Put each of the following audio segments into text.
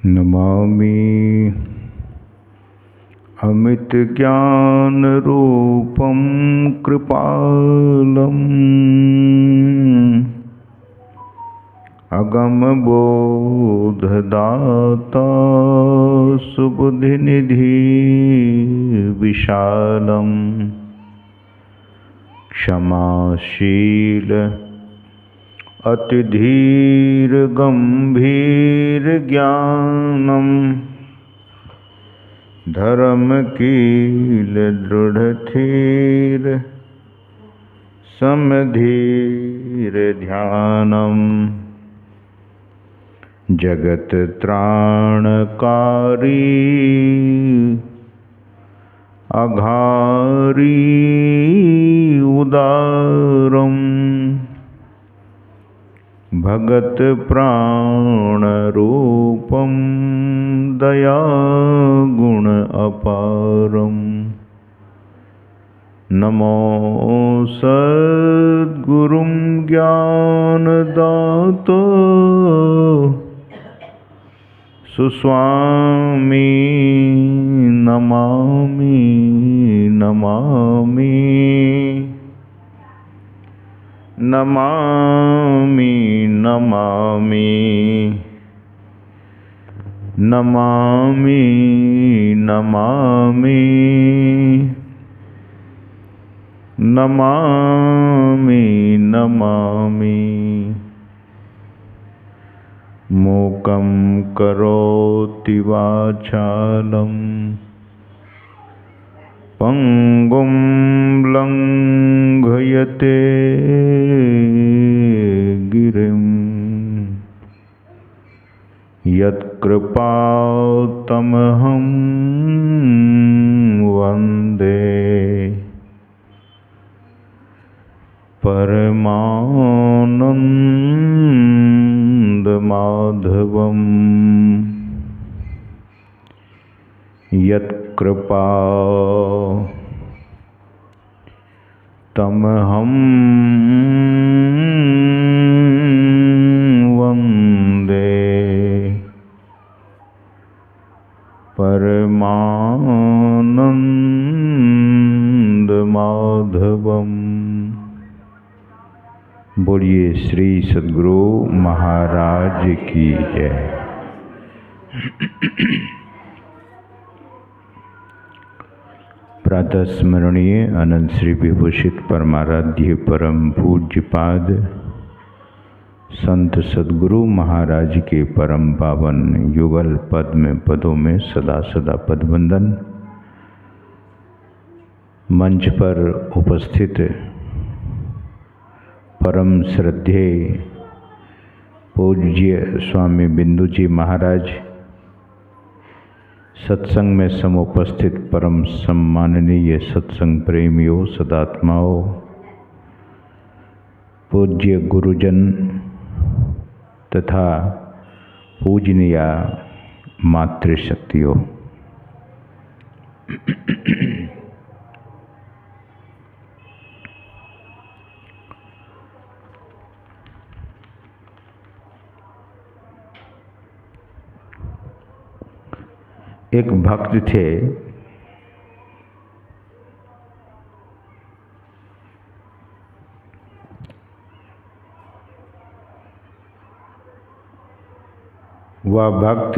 नमामि अमित ज्ञान रूपं कृपालम् अगम बोधदाता सुबुद्धिनिधि विशालम् क्षमाशील अतिधीर गंभीर ज्ञानम धर्मकील दृढ़ थीर समधीर ध्यानम जगत त्राणकारी अघारी उदारम भगत प्राण रूपम दया गुण अपारम नमो सद्गुरुं ज्ञानदाता सुस्वामी नमामि नमामि नमामि नमामि नमामि नमामि नमामि नमामि मूकं करोति वाचालं पंगुं लंघयते गिरिं यत्कृपातमहं वन्दे परमानन्दमाधवम् यत्कृपा तमहं वन्दे परमानन्दमाधवम्। बोलिए श्री सद्गुरु महाराज की जय। प्रातः स्मरणीय अनंत श्री विभूषित परमाराध्य परम पूज्यपाद संत सद्गुरु महाराज के परम पावन युगल पद में पदों में सदा सदा पदवंदन। मंच पर उपस्थित परम श्रद्धेय पूज्य स्वामी बिंदु जी महाराज, सत्संग में समुपस्थित परम सम्माननीय सत्संग प्रेमियों, सदात्माओं, पूज्य गुरुजन तथा पूजनीय मातृशक्तियों, एक भक्त थे, वह भक्त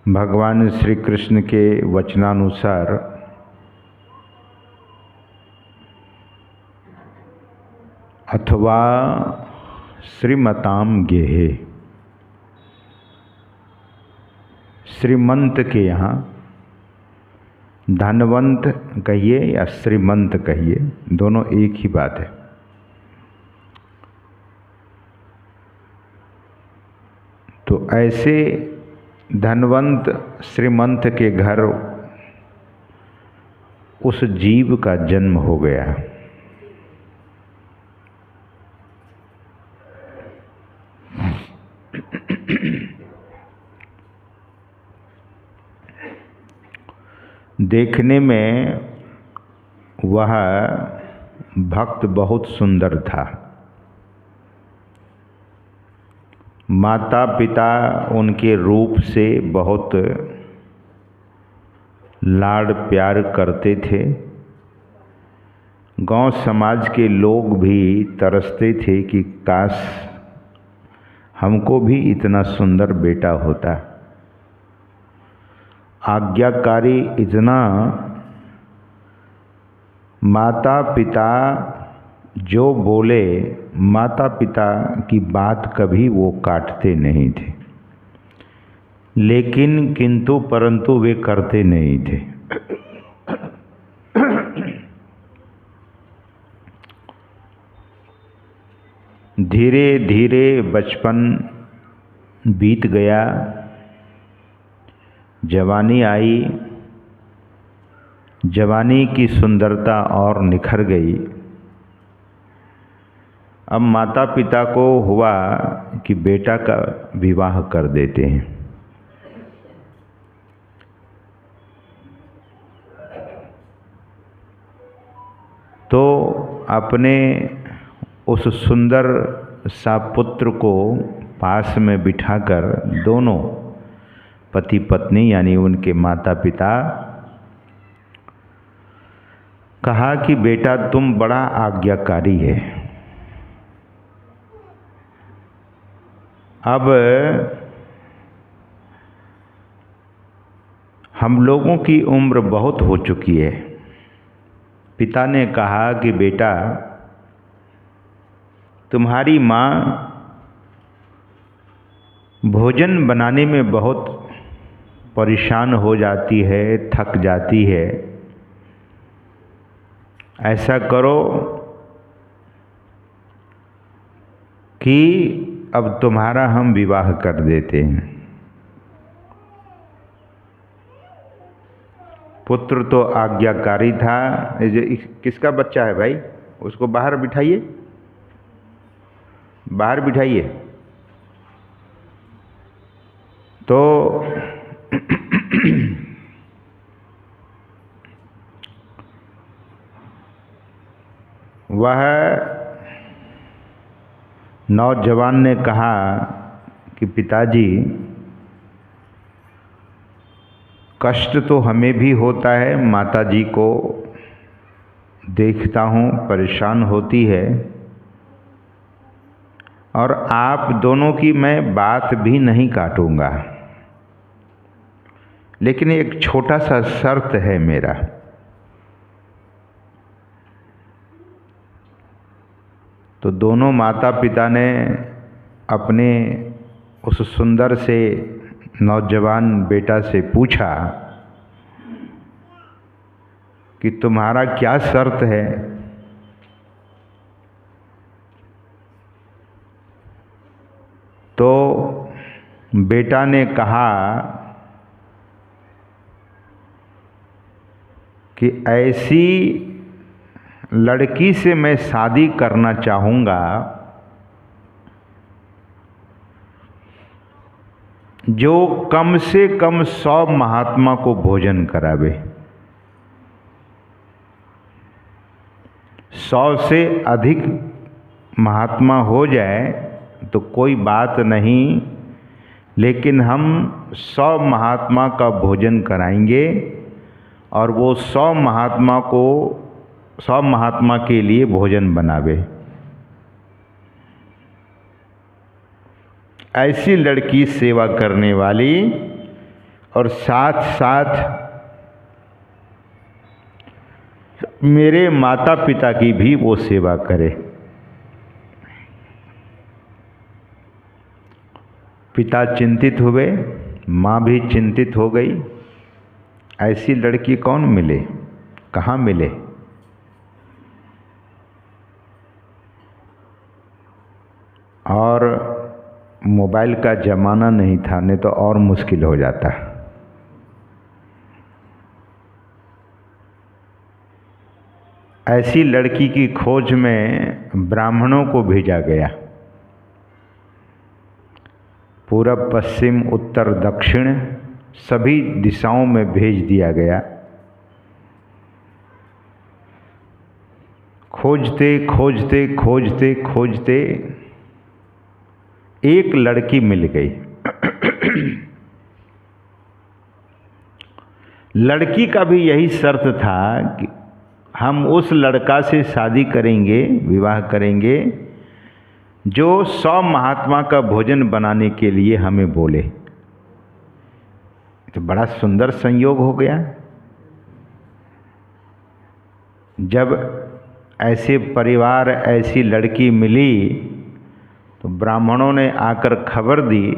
भगवान श्री कृष्ण के वचनानुसार अथवा श्रीमताम गेहे, श्रीमंत के यहाँ धनवंत कहिए या श्रीमंत कहिए, दोनों एक ही बात है। तो ऐसे धनवंत श्रीमंत के घर उस जीव का जन्म हो गया। देखने में वह भक्त बहुत सुंदर था, माता पिता उनके रूप से बहुत लाड़ प्यार करते थे। गांव समाज के लोग भी तरसते थे कि काश हमको भी इतना सुंदर बेटा होता। आज्ञाकारी इतना, माता पिता जो बोले, माता पिता की बात कभी वो काटते नहीं थे, लेकिन किंतु परंतु वे करते नहीं थे। धीरे धीरे बचपन बीत गया, जवानी आई, जवानी की सुंदरता और निखर गई। अब माता पिता को हुआ कि बेटा का विवाह कर देते हैं। तो अपने उस सुंदर सा पुत्र को पास में बिठाकर दोनों पति पत्नी यानी उनके माता पिता कहा कि बेटा तुम बड़ा आज्ञाकारी है। अब हम लोगों की उम्र बहुत हो चुकी है। पिता ने कहा कि बेटा तुम्हारी माँ भोजन बनाने में बहुत परेशान हो जाती है, थक जाती है। ऐसा करो कि अब तुम्हारा हम विवाह कर देते हैं। पुत्र तो आज्ञाकारी था। किसका बच्चा है भाई? उसको बाहर बिठाइए, बाहर बिठाइए। तो वह नौजवान ने कहा कि पिताजी कष्ट तो हमें भी होता है, माताजी को देखता हूँ परेशान होती है, और आप दोनों की मैं बात भी नहीं काटूंगा, लेकिन एक छोटा सा शर्त है मेरा। तो दोनों माता पिता ने अपने उस सुंदर से नौजवान बेटा से पूछा कि तुम्हारा क्या शर्त है? तो बेटा ने कहा कि ऐसी लड़की से मैं शादी करना चाहूँगा जो कम से कम 100 महात्मा को भोजन करावे। 100 से अधिक महात्मा हो जाए तो कोई बात नहीं, लेकिन हम 100 महात्मा का भोजन कराएंगे और वो 100 महात्मा के लिए भोजन बनावे। ऐसी लड़की सेवा करने वाली और साथ साथ मेरे माता पिता की भी वो सेवा करे। पिता चिंतित हुए, माँ भी चिंतित हो गई। ऐसी लड़की कौन मिले, कहाँ मिले? और मोबाइल का ज़माना नहीं था, नहीं तो और मुश्किल हो जाता। ऐसी लड़की की खोज में ब्राह्मणों को भेजा गया। पूरब पश्चिम उत्तर दक्षिण सभी दिशाओं में भेज दिया गया। खोजते खोजते खोजते खोजते एक लड़की मिल गई। लड़की का भी यही शर्त था कि हम उस लड़का से शादी करेंगे, विवाह करेंगे जो 100 महात्मा का भोजन बनाने के लिए हमें बोले। तो बड़ा सुंदर संयोग हो गया। जब ऐसे परिवार, ऐसी लड़की मिली तो ब्राह्मणों ने आकर खबर दी,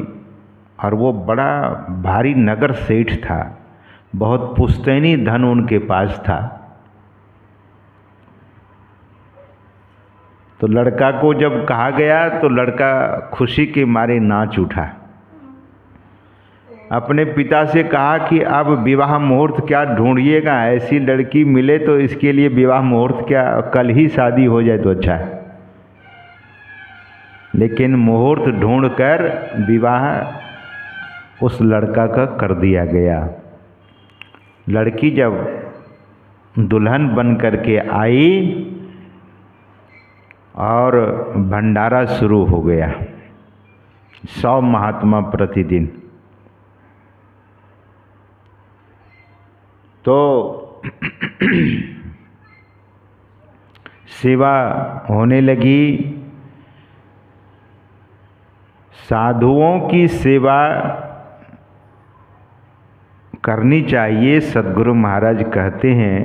और वो बड़ा भारी नगर सेठ था, बहुत पुश्तैनी धन उनके पास था। तो लड़का को जब कहा गया तो लड़का खुशी के मारे नाच उठा। अपने पिता से कहा कि अब विवाह मुहूर्त क्या ढूंढिएगा, ऐसी लड़की मिले तो इसके लिए विवाह मुहूर्त क्या, कल ही शादी हो जाए तो अच्छा है। लेकिन मुहूर्त ढूंढकर विवाह उस लड़का का कर दिया गया। लड़की जब दुल्हन बन करके आई और भंडारा शुरू हो गया, 100 महात्मा प्रतिदिन। तो सेवा होने लगी। साधुओं की सेवा करनी चाहिए। सद्गुरु महाराज कहते हैं,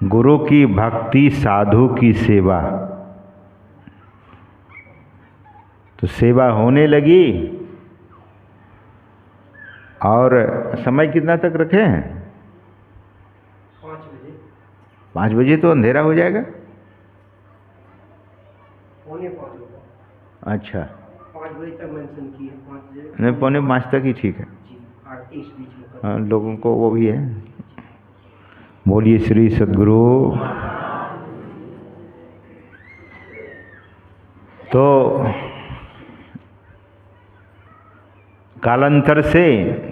गुरु की भक्ति, साधु की सेवा। तो सेवा होने लगी। और समय कितना तक रखे हैं? 5 बजे। 5 बजे तो अंधेरा हो जाएगा। 4:45 होगा। अच्छा, 5 बजे तक मेंशन की है। 5 बजे नहीं, 4:45 तक ही ठीक है। जी, 8 इस बीच में कर। हाँ, लोगों को वो भी है। बोलिए श्री सद्गुरु। तो कालांतर से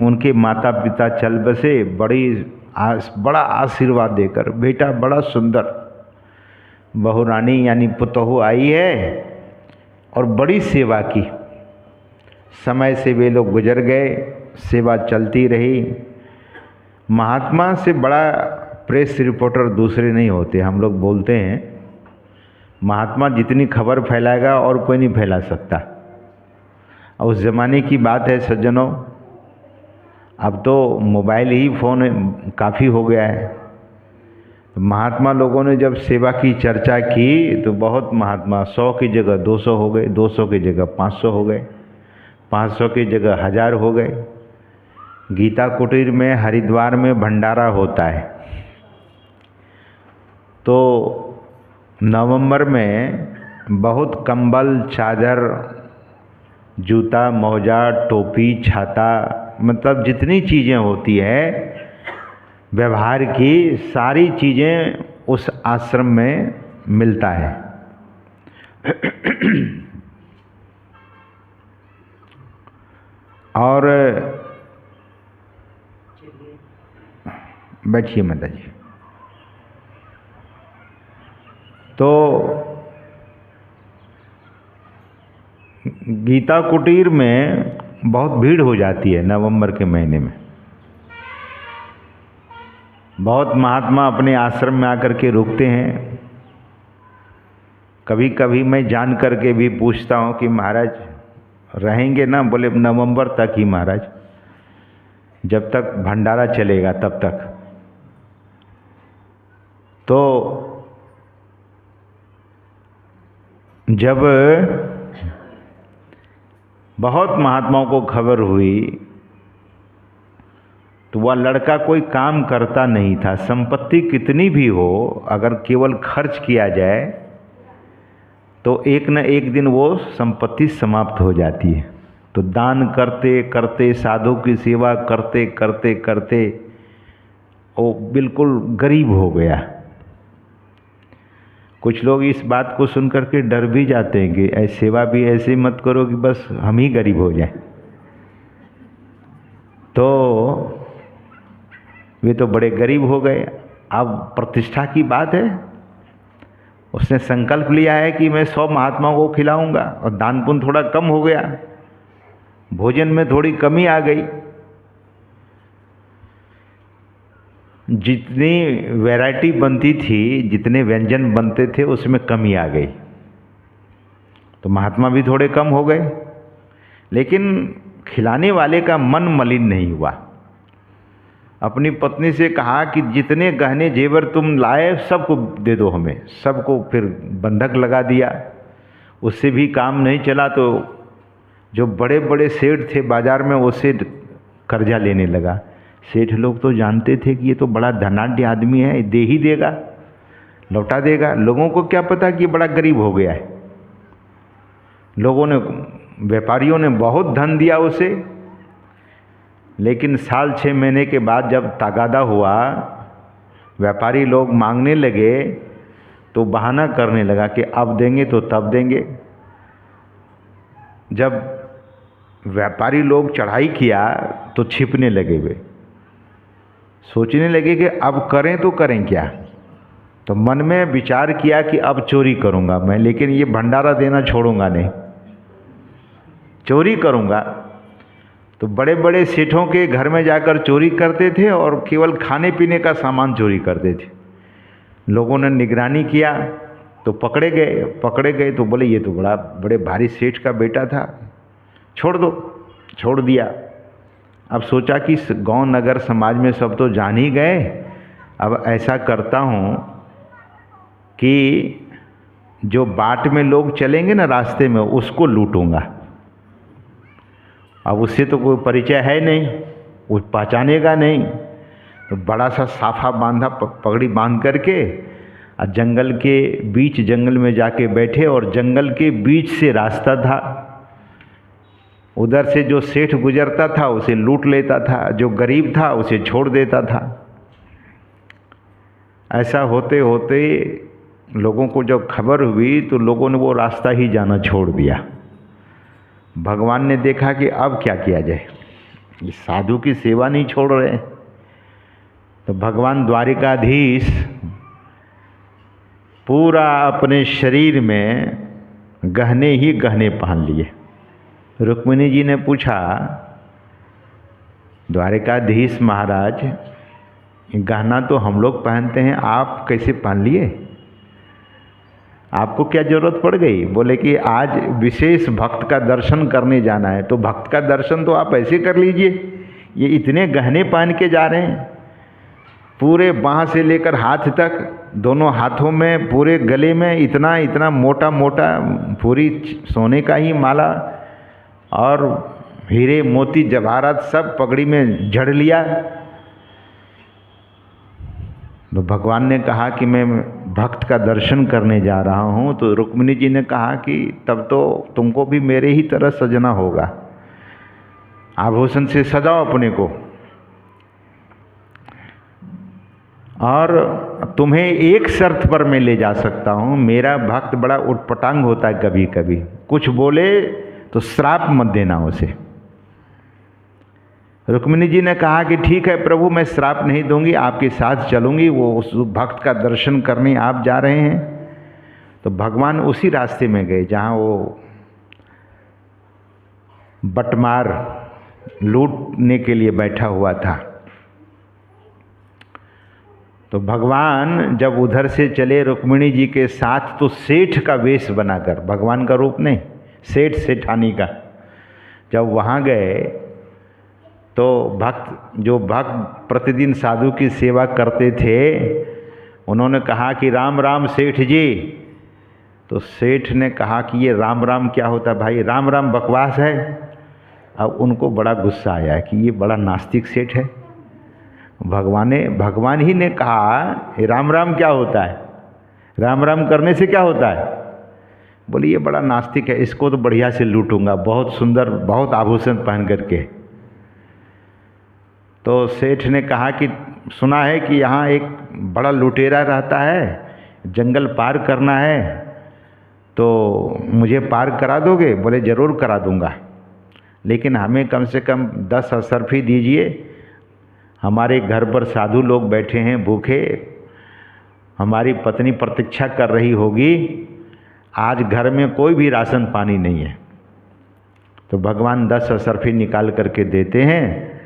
उनके माता पिता चल बसे, बड़ा आशीर्वाद देकर। बेटा बड़ा सुंदर, बहुरानी यानी पुतोहू आई है, और बड़ी सेवा की। समय से वे लोग गुजर गए, सेवा चलती रही। महात्मा से बड़ा प्रेस रिपोर्टर दूसरे नहीं होते। हम लोग बोलते हैं महात्मा जितनी खबर फैलाएगा और कोई नहीं फैला सकता। और उस ज़माने की बात है सज्जनों, अब तो मोबाइल ही फ़ोन काफ़ी हो गया है। तो महात्मा लोगों ने जब सेवा की चर्चा की तो बहुत महात्मा 100 की जगह 200 हो गए, 200 की जगह 500 हो गए, 500 की जगह 1000 हो गए। गीता कुटीर में हरिद्वार में भंडारा होता है। तो नवंबर में बहुत कंबल, चादर, जूता, मोजा, टोपी, छाता, मतलब जितनी चीज़ें होती है व्यवहार की, सारी चीज़ें उस आश्रम में मिलता है। और बैठिए माता जी। तो गीता कुटीर में बहुत भीड़ हो जाती है नवंबर के महीने में। बहुत महात्मा अपने आश्रम में आकर के रुकते हैं। कभी कभी मैं जान करके भी पूछता हूँ कि महाराज रहेंगे ना? बोले नवंबर तक ही महाराज, जब तक भंडारा चलेगा तब तक। तो जब बहुत महात्माओं को खबर हुई तो वह लड़का कोई काम करता नहीं था। संपत्ति कितनी भी हो, अगर केवल खर्च किया जाए तो एक न एक दिन वो संपत्ति समाप्त हो जाती है। तो दान करते करते, साधु की सेवा करते करते करते वो बिल्कुल गरीब हो गया। कुछ लोग इस बात को सुनकर के डर भी जाते हैं कि ऐसी सेवा भी ऐसे मत करो कि बस हम ही गरीब हो जाएं। तो वे तो बड़े गरीब हो गए। अब प्रतिष्ठा की बात है, उसने संकल्प लिया है कि मैं 100 महात्माओं को खिलाऊंगा, और दान पुण्य थोड़ा कम हो गया, भोजन में थोड़ी कमी आ गई, जितनी वैरायटी बनती थी, जितने व्यंजन बनते थे उसमें कमी आ गई, तो महात्मा भी थोड़े कम हो गए। लेकिन खिलाने वाले का मन मलिन नहीं हुआ। अपनी पत्नी से कहा कि जितने गहने जेवर तुम लाए सबको दे दो हमें, सबको फिर बंधक लगा दिया। उससे भी काम नहीं चला तो जो बड़े बड़े सेठ थे बाजार में, उससे कर्जा लेने लगा। सेठ लोग तो जानते थे कि ये तो बड़ा धनाढ्य आदमी है, दे ही देगा, लौटा देगा। लोगों को क्या पता कि ये बड़ा गरीब हो गया है। लोगों ने, व्यापारियों ने बहुत धन दिया उसे, लेकिन साल 6 महीने के बाद जब तगादा हुआ, व्यापारी लोग मांगने लगे तो बहाना करने लगा कि अब देंगे तो तब देंगे। जब व्यापारी लोग चढ़ाई किया तो छिपने लगे, वे सोचने लगे कि अब करें तो करें क्या। तो मन में विचार किया कि अब चोरी करूंगा मैं, लेकिन ये भंडारा देना छोड़ूंगा नहीं, चोरी करूंगा। तो बड़े बड़े सेठों के घर में जाकर चोरी करते थे और केवल खाने पीने का सामान चोरी करते थे। लोगों ने निगरानी किया तो पकड़े गए तो बोले ये तो बड़े भारी सेठ का बेटा था, छोड़ दो। छोड़ दिया। अब सोचा कि गांव नगर समाज में सब तो जान ही गए, अब ऐसा करता हूँ कि जो बाट में लोग चलेंगे ना रास्ते में, उसको लूटूंगा। अब उससे तो कोई परिचय है नहीं, वो पहचानेगा नहीं। तो बड़ा सा साफा बांधा, पगड़ी बांध करके और जंगल के बीच, जंगल में जाके बैठे, और जंगल के बीच से रास्ता था, उधर से जो सेठ गुजरता था उसे लूट लेता था, जो गरीब था उसे छोड़ देता था। ऐसा होते होते लोगों को जब खबर हुई तो लोगों ने वो रास्ता ही जाना छोड़ दिया। भगवान ने देखा कि अब क्या किया जाए, ये साधु की सेवा नहीं छोड़ रहे। तो भगवान द्वारिकाधीश पूरा अपने शरीर में गहने ही गहने पहन लिए। रुक्मिणी जी ने पूछा, द्वारिकाधीश महाराज, गहना तो हम लोग पहनते हैं, आप कैसे पहन लिए? आपको क्या जरूरत पड़ गई? बोले कि आज विशेष भक्त का दर्शन करने जाना है। तो भक्त का दर्शन तो आप ऐसे कर लीजिए, ये इतने गहने पहन के जा रहे हैं, पूरे बाँह से लेकर हाथ तक, दोनों हाथों में, पूरे गले में इतना इतना मोटा मोटा पूरी सोने का ही माला, और हीरे मोती जवाहरात सब पगड़ी में जड़ लिया। तो भगवान ने कहा कि मैं भक्त का दर्शन करने जा रहा हूँ। तो रुक्मिणी जी ने कहा कि तब तो तुमको भी मेरे ही तरह सजना होगा, आभूषण से सजाओ अपने को, और तुम्हें एक शर्त पर मैं ले जा सकता हूँ। मेरा भक्त बड़ा उटपटांग होता है, कभी कभी कुछ बोले तो श्राप मत देना उसे। रुक्मिणी जी ने कहा कि ठीक है प्रभु, मैं श्राप नहीं दूंगी, आपके साथ चलूंगी। वो उस भक्त का दर्शन करने आप जा रहे हैं। तो भगवान उसी रास्ते में गए जहाँ वो बटमार लूटने के लिए बैठा हुआ था। तो भगवान जब उधर से चले रुक्मिणी जी के साथ, तो सेठ का वेश बनाकर, भगवान का रूप नहीं, सेठ सेठानी का, जब वहाँ गए तो जो भक्त प्रतिदिन साधु की सेवा करते थे, उन्होंने कहा कि राम राम सेठ जी। तो सेठ ने कहा कि ये राम राम क्या होता है भाई, राम राम बकवास है। अब उनको बड़ा गुस्सा आया कि ये बड़ा नास्तिक सेठ है। भगवान ही ने कहा ये राम राम क्या होता है, राम राम करने से क्या होता है? बोले ये बड़ा नास्तिक है, इसको तो बढ़िया से लूटूंगा, बहुत सुंदर, बहुत आभूषण पहन करके। तो सेठ ने कहा कि सुना है कि यहाँ एक बड़ा लुटेरा रहता है, जंगल पार करना है, तो मुझे पार करा दोगे? बोले ज़रूर करा दूंगा, लेकिन हमें कम से कम 10 असरफी दीजिए। हमारे घर पर साधु लोग बैठे हैं भूखे, हमारी पत्नी प्रतीक्षा कर रही होगी, आज घर में कोई भी राशन पानी नहीं है। तो भगवान 10 असरफी निकाल करके देते हैं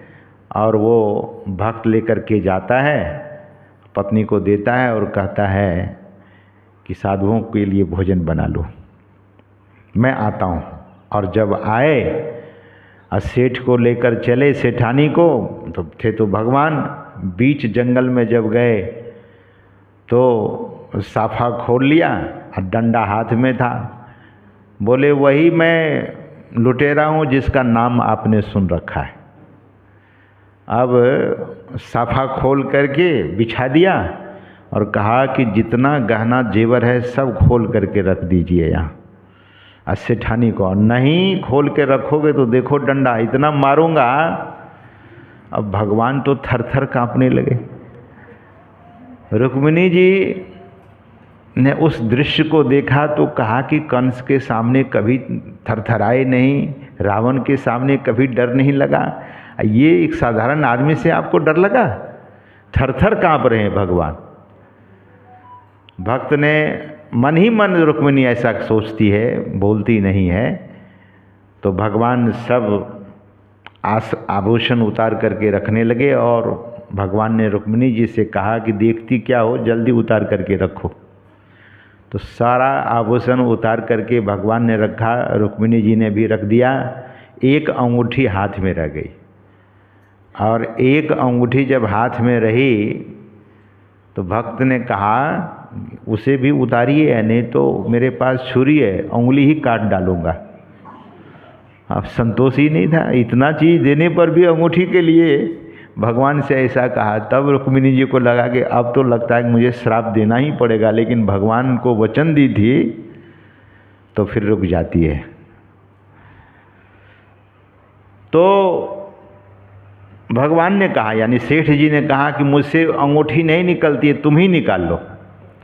और वो भक्त लेकर के जाता है, पत्नी को देता है और कहता है कि साधुओं के लिए भोजन बना लो, मैं आता हूँ। और जब आए और सेठ को लेकर चले, सेठानी को, तो थे तो भगवान बीच जंगल में जब गए तो साफा खोल लिया और डंडा हाथ में था। बोले वही मैं लुटेरा हूँ जिसका नाम आपने सुन रखा है। अब साफा खोल करके बिछा दिया और कहा कि जितना गहना जेवर है सब खोल करके रख दीजिए यहाँ। सेठानी को, नहीं खोल के रखोगे तो देखो डंडा इतना मारूंगा। अब भगवान तो थर थर कांपने लगे। रुक्मिणी जी ने उस दृश्य को देखा तो कहा कि कंस के सामने कभी थरथराए नहीं, रावण के सामने कभी डर नहीं लगा, ये एक साधारण आदमी से आपको डर लगा? थरथर कांप रहे हैं भगवान। भक्त ने मन ही मन, रुक्मिणी ऐसा सोचती है, बोलती नहीं है, तो भगवान सब आभूषण उतार करके रखने लगे और भगवान ने रुक्मिणी जी से कहा कि देखती क्या हो, जल्दी उतार करके रखो। तो सारा आभूषण उतार करके भगवान ने रखा, रुक्मिणी जी ने भी रख दिया। एक अंगूठी हाथ में रह गई और एक अंगूठी जब हाथ में रही तो भक्त ने कहा उसे भी उतारिए, नहीं तो मेरे पास छुरी है, उंगली ही काट डालूंगा। अब संतोष ही नहीं था, इतना चीज़ देने पर भी अंगूठी के लिए भगवान से ऐसा कहा। तब रुक्मिणी जी को लगा कि अब तो लगता है कि मुझे श्राप देना ही पड़ेगा, लेकिन भगवान को वचन दी थी तो फिर रुक जाती है। तो भगवान ने कहा, यानी सेठ जी ने कहा कि मुझसे अंगूठी नहीं निकलती है, तुम ही निकाल लो।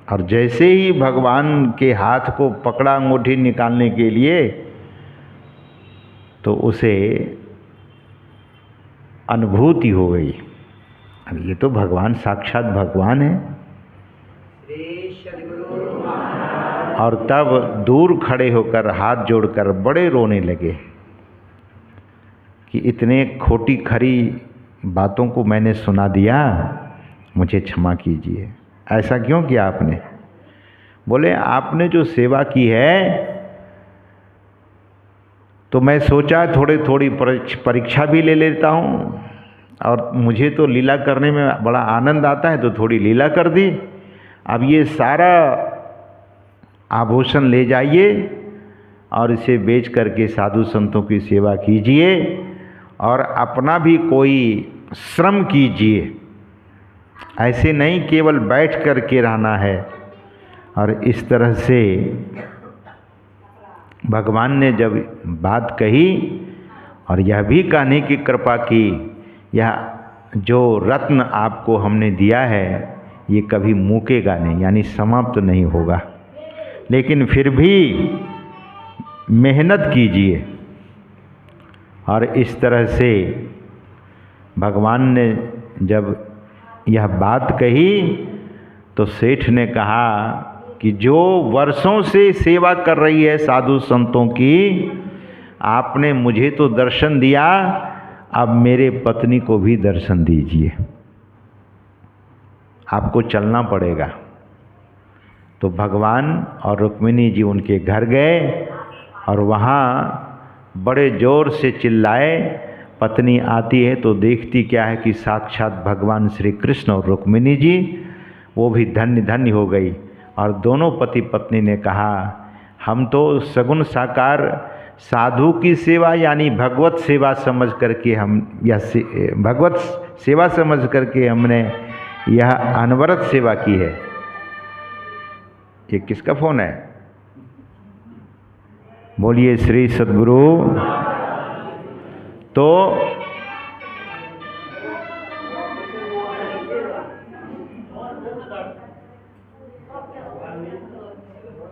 और जैसे ही भगवान के हाथ को पकड़ा अंगूठी निकालने के लिए तो उसे अनुभूति हो गई। अब ये तो भगवान साक्षात भगवान है। और तब दूर खड़े होकर हाथ जोड़कर बड़े रोने लगे कि इतने खोटी खरी बातों को मैंने सुना दिया, मुझे क्षमा कीजिए। ऐसा क्यों किया आपने? बोले आपने जो सेवा की है तो मैं सोचा थोड़ी परीक्षा भी ले लेता हूँ, और मुझे तो लीला करने में बड़ा आनंद आता है तो थोड़ी लीला कर दी। अब ये सारा आभूषण ले जाइए और इसे बेच करके साधु संतों की सेवा कीजिए और अपना भी कोई श्रम कीजिए, ऐसे नहीं केवल बैठ कर के रहना है। और इस तरह से भगवान ने जब बात कही और यह भी कहने की कृपा की, यह जो रत्न आपको हमने दिया है ये कभी मुकेगा नहीं, यानी समाप्त नहीं होगा, लेकिन फिर भी मेहनत कीजिए। और इस तरह से भगवान ने जब यह बात कही तो सेठ ने कहा कि जो वर्षों से सेवा कर रही है साधु संतों की, आपने मुझे तो दर्शन दिया, अब मेरे पत्नी को भी दर्शन दीजिए, आपको चलना पड़ेगा। तो भगवान और रुक्मिणी जी उनके घर गए और वहाँ बड़े जोर से चिल्लाए। पत्नी आती है तो देखती क्या है कि साक्षात भगवान श्री कृष्ण और रुक्मिणी जी, वो भी धन्य धन्य हो गई। और दोनों पति पत्नी ने कहा हम तो सगुण साकार साधु की सेवा यानी भगवत सेवा समझ करके भगवत सेवा समझ करके हमने यह अनवरत सेवा की है। ये किसका फोन है? बोलिए श्री सद्गुरु।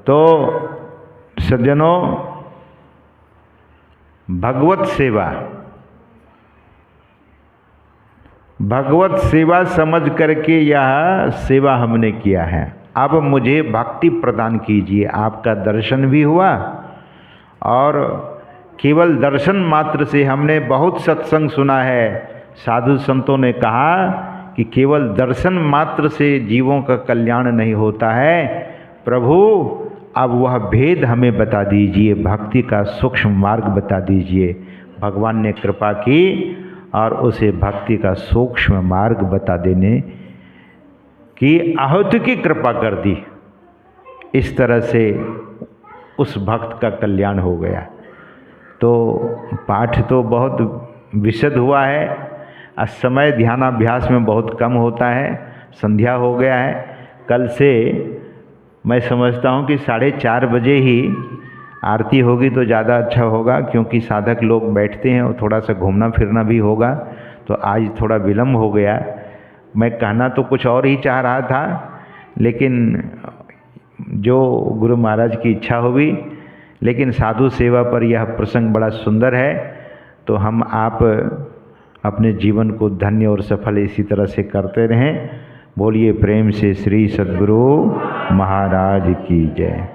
तो सज्जनों, भगवत सेवा समझ करके यह सेवा हमने किया है। अब मुझे भक्ति प्रदान कीजिए। आपका दर्शन भी हुआ और केवल दर्शन मात्र से, हमने बहुत सत्संग सुना है, साधु संतों ने कहा कि केवल दर्शन मात्र से जीवों का कल्याण नहीं होता है। प्रभु अब वह भेद हमें बता दीजिए, भक्ति का सूक्ष्म मार्ग बता दीजिए। भगवान ने कृपा की और उसे भक्ति का सूक्ष्म मार्ग बता देने की आहुति की कृपा कर दी। इस तरह से उस भक्त का कल्याण हो गया। तो पाठ तो बहुत विशद हुआ है। आज समय ध्यानाभ्यास में बहुत कम होता है, संध्या हो गया है। कल से मैं समझता हूँ कि 4:30 बजे ही आरती होगी तो ज़्यादा अच्छा होगा, क्योंकि साधक लोग बैठते हैं और थोड़ा सा घूमना फिरना भी होगा। तो आज थोड़ा विलम्ब हो गया। मैं कहना तो कुछ और ही चाह रहा था, लेकिन जो गुरु महाराज की इच्छा हुई। लेकिन साधु सेवा पर यह प्रसंग बड़ा सुंदर है। तो हम आप अपने जीवन को धन्य और सफल इसी तरह से करते रहें। बोलिए प्रेम से श्री सद्गुरु महाराज की जय।